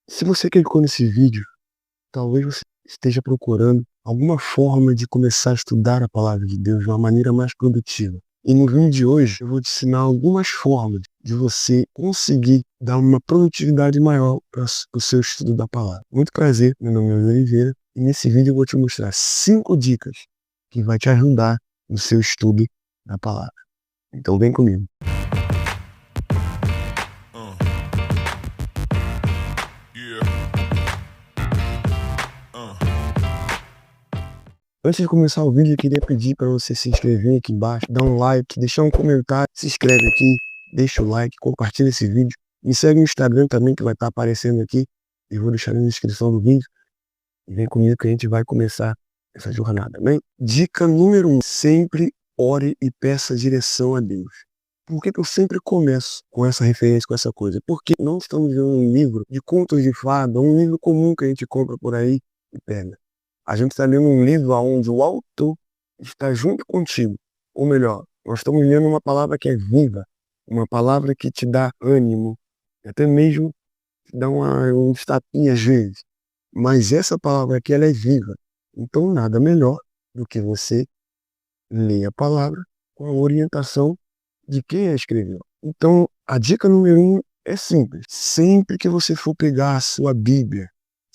Se você clicou nesse vídeo, talvez você esteja procurando alguma forma de começar a estudar a palavra de Deus de uma maneira mais produtiva. E no vídeo de hoje eu vou te ensinar algumas formas de você conseguir dar uma produtividade maior para o seu estudo da palavra. Muito prazer, meu nome é William Oliveira e nesse vídeo eu vou te mostrar 5 dicas que vai te ajudar no seu estudo da palavra. Então vem comigo. Antes de começar o vídeo, eu queria pedir para você se inscrever aqui embaixo, dar um like, deixar um comentário, se inscreve aqui, deixa o like, compartilha esse vídeo. Me segue no Instagram também, que vai estar aparecendo aqui. Eu vou deixar na descrição do vídeo. E vem comigo que a gente vai começar essa jornada, bem? Dica número 1. Sempre ore e peça direção a Deus. Por que eu sempre começo com essa referência, com essa coisa? Porque não estamos vendo um livro de contos de fada, um livro comum que a gente compra por aí e pega. A gente está lendo um livro onde o autor está junto contigo. Ou melhor, nós estamos lendo uma palavra que é viva, uma palavra que te dá ânimo, até mesmo te dá um tapinha às vezes. Mas essa palavra aqui, ela é viva. Então nada melhor do que você ler a palavra com a orientação de quem a escreveu. Então a dica número 1 é simples. Sempre que você for pegar a sua Bíblia,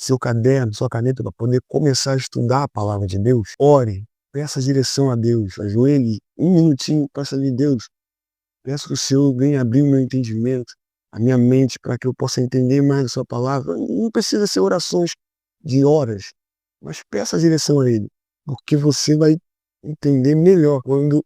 seu caderno, sua caneta, para poder começar a estudar a palavra de Deus, ore, peça direção a Deus, ajoelhe um minutinho, peça ali, Deus, peço que o Senhor venha abrir o meu entendimento, a minha mente, para que eu possa entender mais a sua palavra. Não precisa ser orações de horas, mas peça a direção a Ele, porque você vai entender melhor quando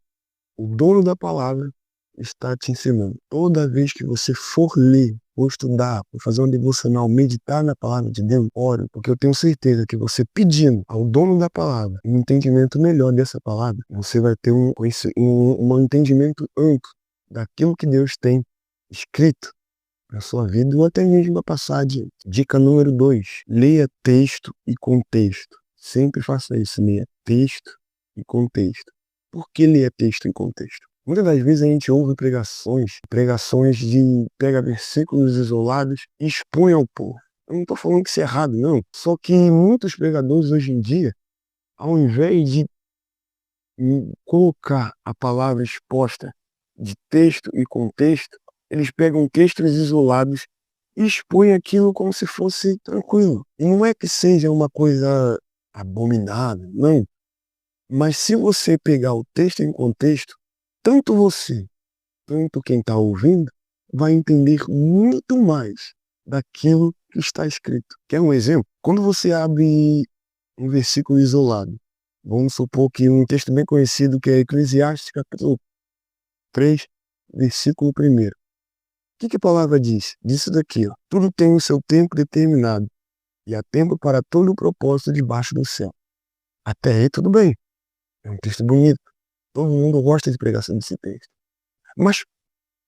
o dono da palavra está te ensinando. Toda vez que você for ler, ou estudar, ou fazer um devocional, meditar na palavra de Deus, ore, porque eu tenho certeza que você pedindo ao dono da palavra um entendimento melhor dessa palavra, você vai ter um entendimento amplo daquilo que Deus tem escrito para sua vida, ou até mesmo a passar adiante. Dica número 2, leia texto e contexto. Sempre faça isso, leia texto e contexto. Por que ler texto e contexto? Muitas das vezes a gente ouve pregações de pega versículos isolados e expõe ao povo. Eu não estou falando que isso é errado, não. Só que muitos pregadores hoje em dia, ao invés de colocar a palavra exposta de texto e contexto, eles pegam textos isolados e expõem aquilo como se fosse tranquilo. E não é que seja uma coisa abominável, não. Mas se você pegar o texto em contexto, tanto você, tanto quem está ouvindo, vai entender muito mais daquilo que está escrito. Quer um exemplo? Quando você abre um versículo isolado, vamos supor que um texto bem conhecido que é Eclesiastes, capítulo 3, versículo 1. O que a palavra diz? Diz isso daqui, ó. Tudo tem o seu tempo determinado, e há tempo para todo o propósito debaixo do céu. Até aí tudo bem. É um texto bonito. Todo mundo gosta de pregação desse texto. Mas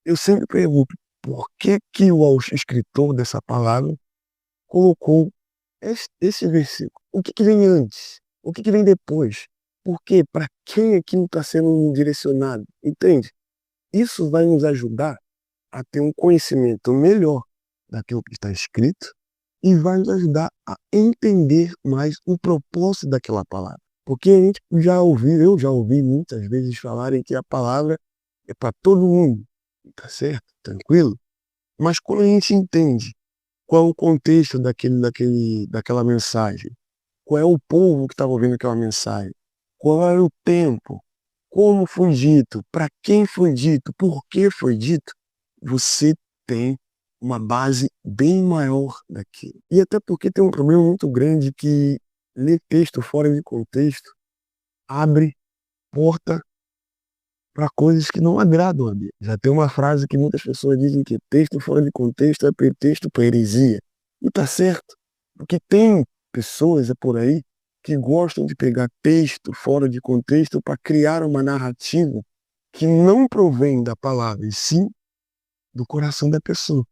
eu sempre pergunto, por que o escritor dessa palavra colocou esse versículo? O que vem antes? O que vem depois? Por quê? Para quem aquilo está sendo direcionado? Entende? Isso vai nos ajudar a ter um conhecimento melhor daquilo que está escrito e vai nos ajudar a entender mais o propósito daquela palavra. Porque a gente eu já ouvi muitas vezes falarem que a palavra é para todo mundo, tá certo? Tranquilo? Mas quando a gente entende qual é o contexto daquela mensagem, qual é o povo que estava ouvindo aquela mensagem, qual era o tempo, como foi dito, para quem foi dito, por que foi dito, você tem uma base bem maior daquilo. E até porque tem um problema muito grande que ler texto fora de contexto abre porta para coisas que não agradam a Deus. Já tem uma frase que muitas pessoas dizem que texto fora de contexto é pretexto para heresia. E tá certo, porque tem pessoas por aí que gostam de pegar texto fora de contexto para criar uma narrativa que não provém da palavra, e sim do coração da pessoa.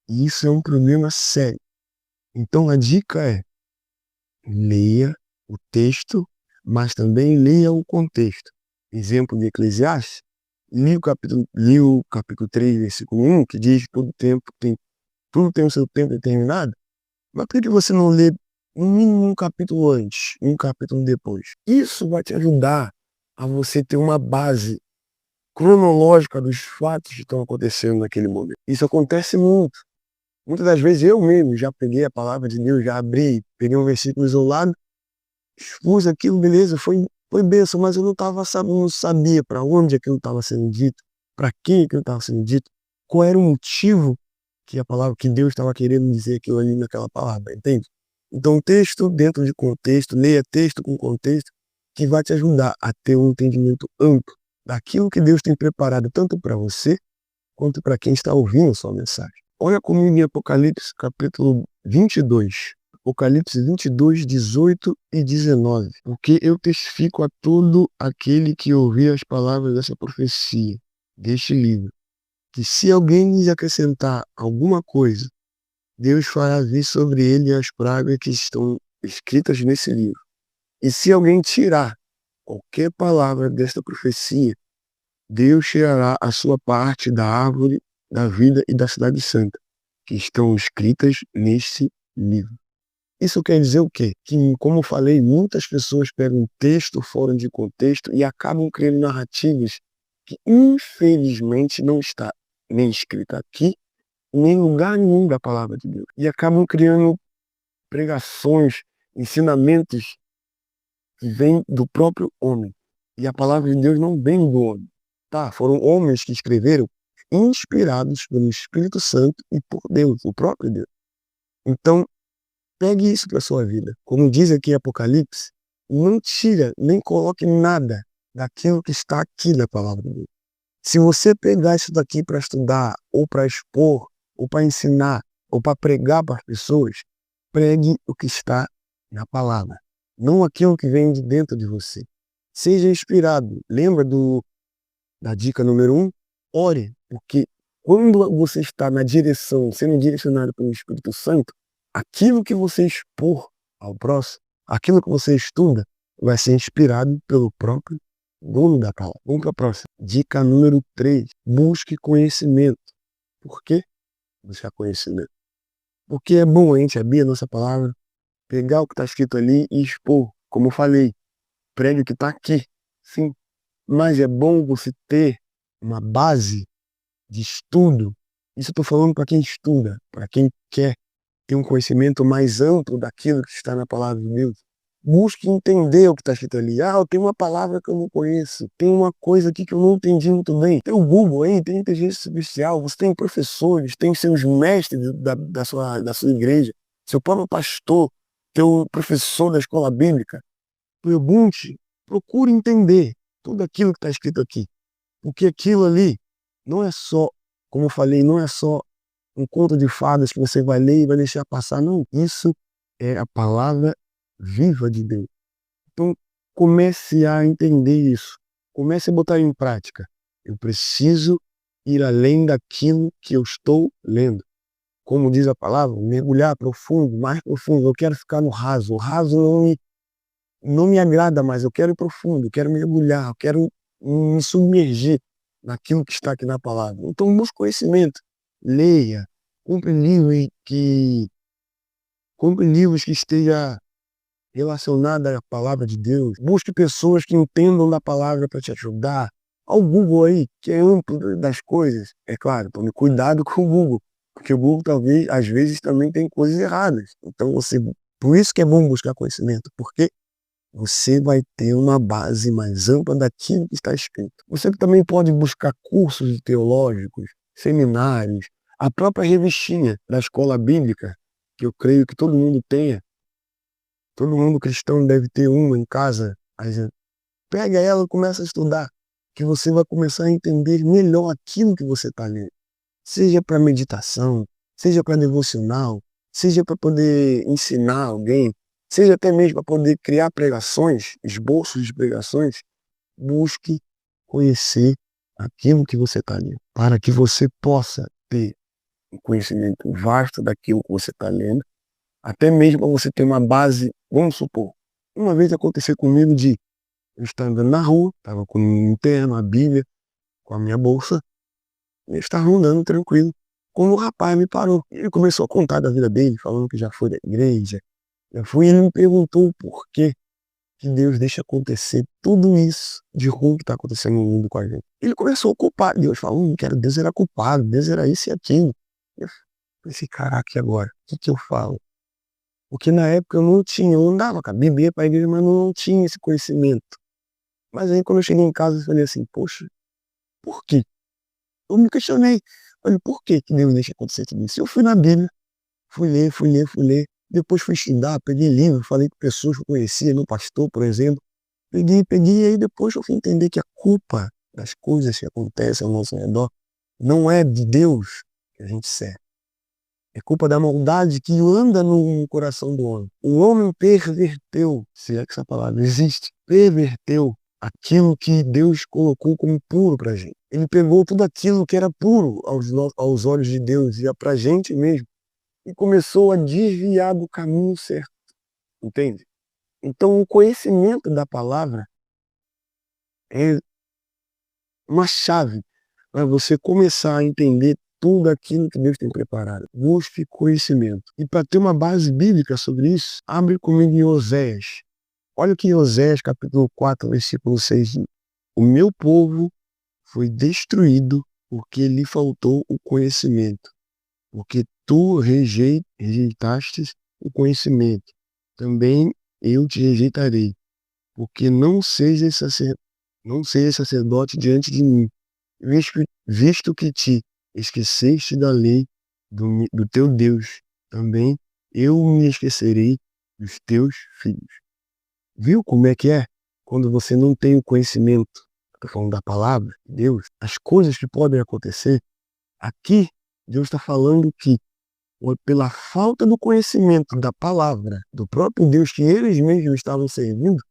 E isso é um problema sério. Então a dica é: leia o texto, mas também leia o contexto. Exemplo de Eclesiastes, li o capítulo 3, versículo 1, que diz que tudo tem o seu tempo determinado. Mas por que você não lê no mínimo um capítulo antes, um capítulo depois? Isso vai te ajudar a você ter uma base cronológica dos fatos que estão acontecendo naquele momento. Isso acontece muito. Muitas das vezes eu mesmo já peguei a palavra de Deus, já abri, peguei um versículo isolado, expus aquilo, beleza, foi bênção, mas eu não sabia para onde aquilo estava sendo dito, para quem aquilo estava sendo dito, qual era o motivo que a palavra que Deus estava querendo dizer aquilo ali naquela palavra, entende? Então, texto dentro de contexto, leia texto com contexto, que vai te ajudar a ter um entendimento amplo daquilo que Deus tem preparado tanto para você quanto para quem está ouvindo a sua mensagem. Olha comigo em Apocalipse capítulo 22. Apocalipse 22, 18 e 19. Porque eu testifico a todo aquele que ouvir as palavras dessa profecia, deste livro, que se alguém lhes acrescentar alguma coisa, Deus fará vir sobre ele as pragas que estão escritas nesse livro. E se alguém tirar qualquer palavra desta profecia, Deus tirará a sua parte da árvore da vida e da cidade santa, que estão escritas neste livro. Isso quer dizer o quê? Que, como eu falei, muitas pessoas pegam um texto fora de contexto e acabam criando narrativas que, infelizmente, não está nem escrita aqui, nem em lugar nenhum da palavra de Deus. E acabam criando pregações, ensinamentos que vêm do próprio homem. E a palavra de Deus não vem do homem. Tá? Foram homens que escreveram inspirados pelo Espírito Santo e por Deus, o próprio Deus. Então, pegue isso para sua vida. Como diz aqui em Apocalipse, não tira, nem coloque nada daquilo que está aqui na palavra de Deus. Se você pegar isso daqui para estudar, ou para expor, ou para ensinar, ou para pregar para as pessoas, pregue o que está na palavra, não aquilo que vem de dentro de você. Seja inspirado. Lembra da dica número 1? Ore, porque quando você está na direção, sendo direcionado pelo Espírito Santo, aquilo que você expor ao próximo, aquilo que você estuda, vai ser inspirado pelo próprio dono da palavra. Vamos para a próxima. Dica número 3. Busque conhecimento. Por que buscar conhecimento? Porque é bom a gente abrir a nossa palavra, pegar o que está escrito ali e expor. Como eu falei, pregue o que está aqui. Sim. Mas é bom você ter uma base de estudo. Isso eu estou falando para quem estuda, para quem quer ter um conhecimento mais amplo daquilo que está na palavra de Deus. Busque entender o que está escrito ali. Ah, eu tenho uma palavra que eu não conheço. Tem uma coisa aqui que eu não entendi muito bem. Tem o Google aí, tem inteligência artificial. Você tem professores, tem seus mestres da sua igreja, seu próprio pastor, teu professor da escola bíblica. Pergunte, procure entender tudo aquilo que está escrito aqui. Porque aquilo ali não é só, como eu falei, não é só um conto de fadas que você vai ler e vai deixar passar. Não, isso é a palavra viva de Deus. Então, comece a entender isso. Comece a botar em prática. Eu preciso ir além daquilo que eu estou lendo. Como diz a palavra, mergulhar profundo, mais profundo. Eu quero ficar no raso. O raso não me agrada mais. Eu quero ir profundo, eu quero mergulhar, eu quero me submergir naquilo que está aqui na palavra. Então, busque conhecimento. Leia. Compre livros que estejam relacionados à palavra de Deus. Busque pessoas que entendam da palavra para te ajudar. Ao Google aí, que é amplo das coisas. É claro, tome cuidado com o Google, porque o Google talvez, às vezes, também tem coisas erradas. Então, por isso que é bom buscar conhecimento, porque você vai ter uma base mais ampla daquilo que está escrito. Você também pode buscar cursos teológicos, seminários, a própria revistinha da escola bíblica, que eu creio que todo mundo tenha. Todo mundo cristão deve ter uma em casa. Pega ela e começa a estudar, que você vai começar a entender melhor aquilo que você está lendo. Seja para meditação, seja para devocional, seja para poder ensinar alguém, seja até mesmo para poder criar pregações, esboços de pregações. Busque conhecer aquilo que você está lendo, para que você possa ter um conhecimento vasto daquilo que você está lendo, até mesmo para você ter uma base. Vamos supor, uma vez aconteceu comigo eu estava andando na rua, estava com um terno, a Bíblia, com a minha bolsa, e eu estava andando tranquilo. quando o rapaz me parou. Ele começou a contar da vida dele, falando que já foi da igreja, e ele me perguntou o porquê que Deus deixa acontecer tudo isso de ruim que está acontecendo no mundo com a gente. Ele começou a culpar Deus, falando que Deus era culpado, Deus era isso e aquilo. Eu pensei, caraca, e agora? O que eu falo? Porque na época eu andava com a Bíblia para a igreja, mas não tinha esse conhecimento. Mas aí quando eu cheguei em casa, eu falei assim, poxa, por quê? Eu me questionei. Falei, por que Deus deixa acontecer tudo isso? Eu fui na Bíblia, fui ler, fui ler, fui ler. Depois fui estudar, peguei livro, falei com pessoas que eu conhecia, meu pastor, por exemplo. Peguei, e aí depois eu fui entender que a culpa das coisas que acontecem ao nosso redor não é de Deus que a gente serve. É culpa da maldade que anda no coração do homem. O homem perverteu, se é que essa palavra existe, perverteu aquilo que Deus colocou como puro pra gente. Ele pegou tudo aquilo que era puro aos olhos de Deus e pra gente mesmo e começou a desviar do caminho certo, entende? Então o conhecimento da palavra é uma chave para você começar a entender tudo aquilo que Deus tem preparado. Busque conhecimento. E para ter uma base bíblica sobre isso, abre comigo em Oséias. Olha o que Oséias, capítulo 4, versículo 6 diz. O meu povo foi destruído porque lhe faltou o conhecimento. Porque tu rejeitaste o conhecimento. Também eu te rejeitarei. Porque não sejas sacerdote diante de mim, visto que te esqueceste da lei do teu Deus, também eu me esquecerei dos teus filhos. Viu como é que é? Quando você não tem o conhecimento, estou falando da palavra de Deus, as coisas que podem acontecer, aqui Deus está falando que pela falta do conhecimento da palavra, do próprio Deus que eles mesmos estavam servindo,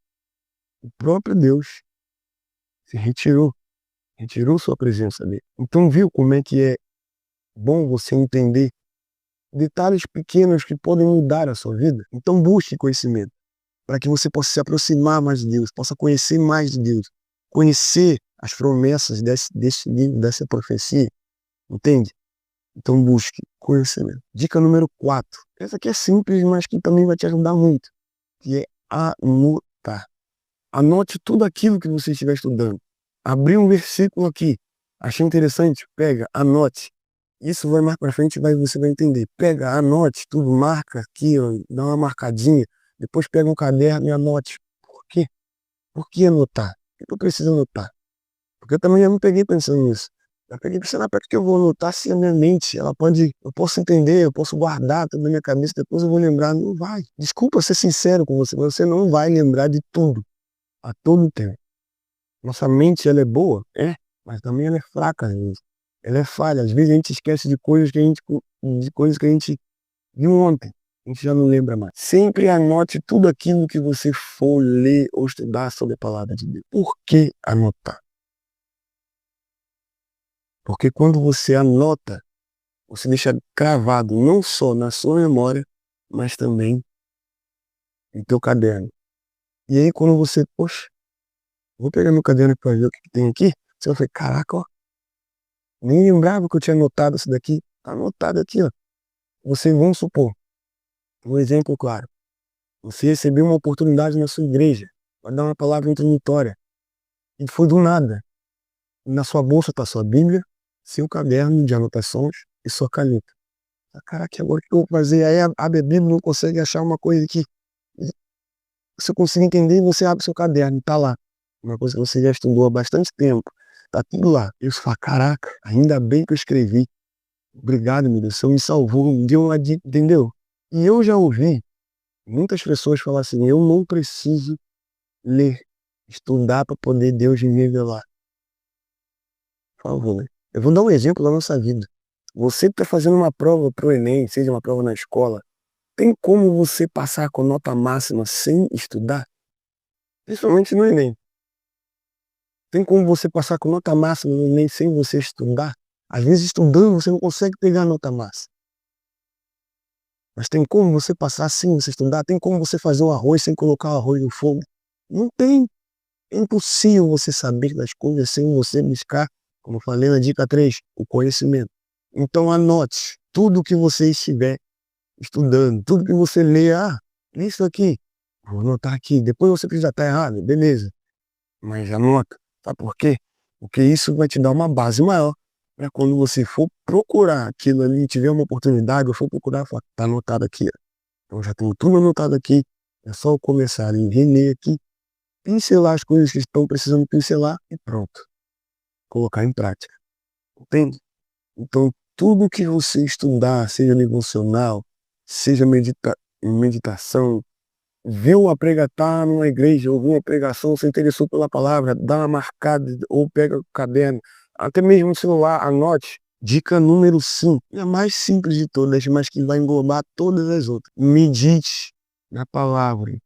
o próprio Deus se retirou sua presença dele. Então viu como é que é bom você entender detalhes pequenos que podem mudar a sua vida? Então busque conhecimento, para que você possa se aproximar mais de Deus, possa conhecer mais de Deus, conhecer as promessas desse livro, dessa profecia, entende? Então busque conhecimento. Dica número 4. Essa aqui é simples, mas que também vai te ajudar muito, que é anotar. Anote tudo aquilo que você estiver estudando. Abri um versículo aqui, achei interessante, pega, anote. Isso vai mais para frente, você vai entender. Pega, anote tudo, marca aqui, ó, dá uma marcadinha. Depois pega um caderno e anote. Por quê? Por que anotar? Por que eu preciso anotar? Porque eu também já me peguei pensando nisso. Eu peguei pensando, para que eu vou anotar se a minha mente, eu posso entender, eu posso guardar tudo na minha cabeça, depois eu vou lembrar. Não vai. Desculpa ser sincero com você, mas você não vai lembrar de tudo, a todo tempo. Nossa mente, ela é boa? É, mas também ela é fraca, às vezes. Ela é falha. Às vezes a gente esquece de coisas que a gente viu ontem. A gente já não lembra mais. Sempre anote tudo aquilo que você for ler ou estudar sobre a palavra de Deus. Por que anotar? Porque quando você anota, você deixa gravado não só na sua memória, mas também no teu caderno. E aí quando você, poxa, vou pegar meu caderno para ver o que tem aqui, você vai falar, caraca, ó, nem lembrava que eu tinha anotado isso daqui. Tá anotado aqui, ó. Você, vamos supor, um exemplo claro. Você recebeu uma oportunidade na sua igreja, vai dar uma palavra introdutória. E foi do nada. Na sua bolsa está sua Bíblia, seu caderno de anotações e sua caneta. Caraca, agora o que eu vou fazer? Aí a Bíblia não consegue achar uma coisa que você consiga entender e você abre seu caderno, tá lá. Uma coisa que você já estudou há bastante tempo. Tá tudo lá. E você fala, caraca, ainda bem que eu escrevi. Obrigado, meu Deus, o Senhor me salvou, me deu uma dica, entendeu? E eu já ouvi muitas pessoas falar assim, eu não preciso ler, estudar para poder Deus me revelar. Por favor, né? Eu vou dar um exemplo da nossa vida. Você está fazendo uma prova para o Enem, seja uma prova na escola, tem como você passar com nota máxima sem estudar? Principalmente no Enem. Tem como você passar com nota máxima no Enem sem você estudar? Às vezes estudando você não consegue pegar a nota máxima. Mas tem como você passar sem você estudar? Tem como você fazer o arroz sem colocar o arroz no fogo? Não tem. É impossível você saber das coisas sem você buscar, como eu falei na dica 3, o conhecimento. Então anote tudo que você estiver estudando, tudo que você lê, lê isso aqui, vou anotar aqui, depois você precisa estar errado, beleza, mas anota, sabe por quê? Porque isso vai te dar uma base maior, para quando você for procurar aquilo ali, tiver uma oportunidade, ou for procurar, falar, tá anotado aqui, ó. Então já tenho tudo anotado aqui, é só eu começar a reler aqui, pincelar as coisas que estão precisando pincelar e pronto, colocar em prática, entende? Então, tudo que você estudar, seja devocional, seja meditação, viu a tá numa igreja, ouviu uma pregação, se interessou pela palavra, dá uma marcada ou pega o caderno, até mesmo no celular, anote. Dica número 5, é a mais simples de todas, mas que vai englobar todas as outras. Medite na palavra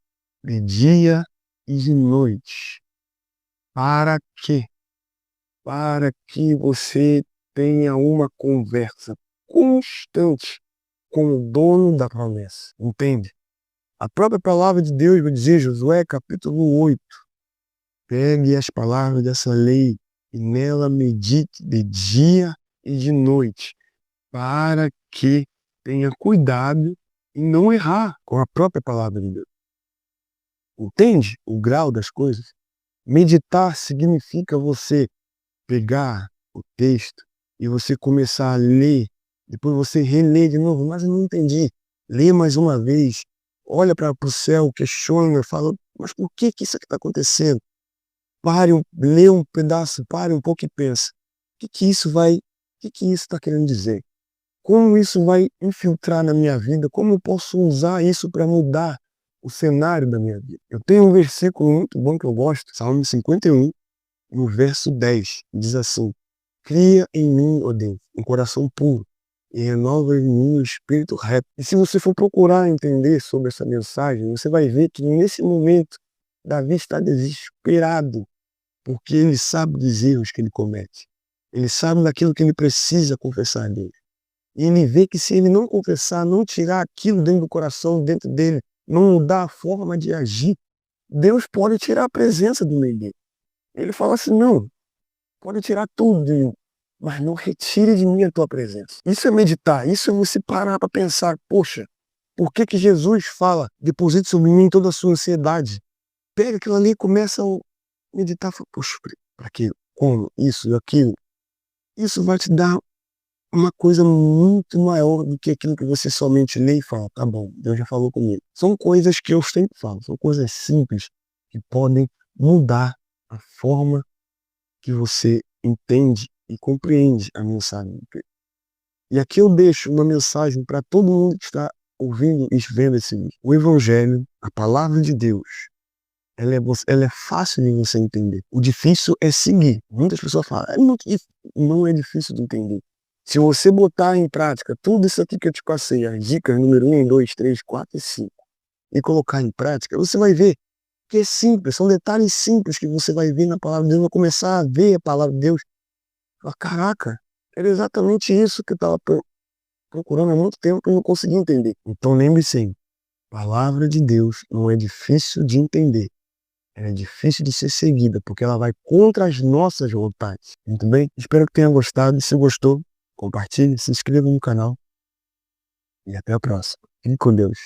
de dia e de noite. Para quê? Para que você tenha uma conversa constante com o dono da promessa, entende? A própria palavra de Deus vai dizer, Josué capítulo 8, pegue as palavras dessa lei e nela medite de dia e de noite, para que tenha cuidado em não errar com a própria palavra de Deus. Entende o grau das coisas? Meditar significa você pegar o texto e você começar a ler, depois você reler de novo, mas eu não entendi. Lê mais uma vez, olha para o céu, questiona, fala, mas por que isso aqui está acontecendo? Lê um pedaço, pare um pouco e pensa, o que isso está querendo dizer? Como isso vai infiltrar na minha vida? Como eu posso usar isso para mudar o cenário da minha vida? Eu tenho um versículo muito bom que eu gosto, Salmo 51, no verso 10, diz assim, cria em mim, ó Deus, um coração puro e renova em mim o espírito reto. E se você for procurar entender sobre essa mensagem, você vai ver que nesse momento Davi está desesperado, porque ele sabe dos erros que ele comete. Ele sabe daquilo que ele precisa confessar a Deus. E ele vê que se ele não confessar, não tirar aquilo dentro do coração, dentro dele, não mudar a forma de agir, Deus pode tirar a presença do meio dele. Ele fala assim, não, pode tirar tudo de mim, mas não retire de mim a tua presença. Isso é meditar, isso é você parar para pensar, poxa, por que Jesus fala, deposite sobre mim toda a sua ansiedade? Pega aquilo ali e começa a meditar, fala, poxa, para quê? Como? Isso e aquilo. Isso vai te dar uma coisa muito maior do que aquilo que você somente lê e fala, tá bom, Deus já falou comigo. São coisas que eu sempre falo, são coisas simples que podem mudar a forma que você entende e compreende a mensagem. E aqui eu deixo uma mensagem para todo mundo que está ouvindo e vendo esse vídeo. O Evangelho, a palavra de Deus, ela é fácil de você entender. O difícil é seguir. Muitas pessoas falam, não é difícil de entender. Se você botar em prática tudo isso aqui que eu te passei, as dicas número 1, 2, 3, 4 e 5, e colocar em prática, você vai ver que é simples, são detalhes simples que você vai ver na palavra de Deus, vai começar a ver a palavra de Deus. Fala, caraca, era exatamente isso que eu estava procurando há muito tempo e não consegui entender. Então lembre-se, a palavra de Deus não é difícil de entender. Ela é difícil de ser seguida, porque ela vai contra as nossas vontades. Muito bem? Espero que tenha gostado. Se gostou, compartilhe, se inscreva no canal. E até a próxima. Fique com Deus.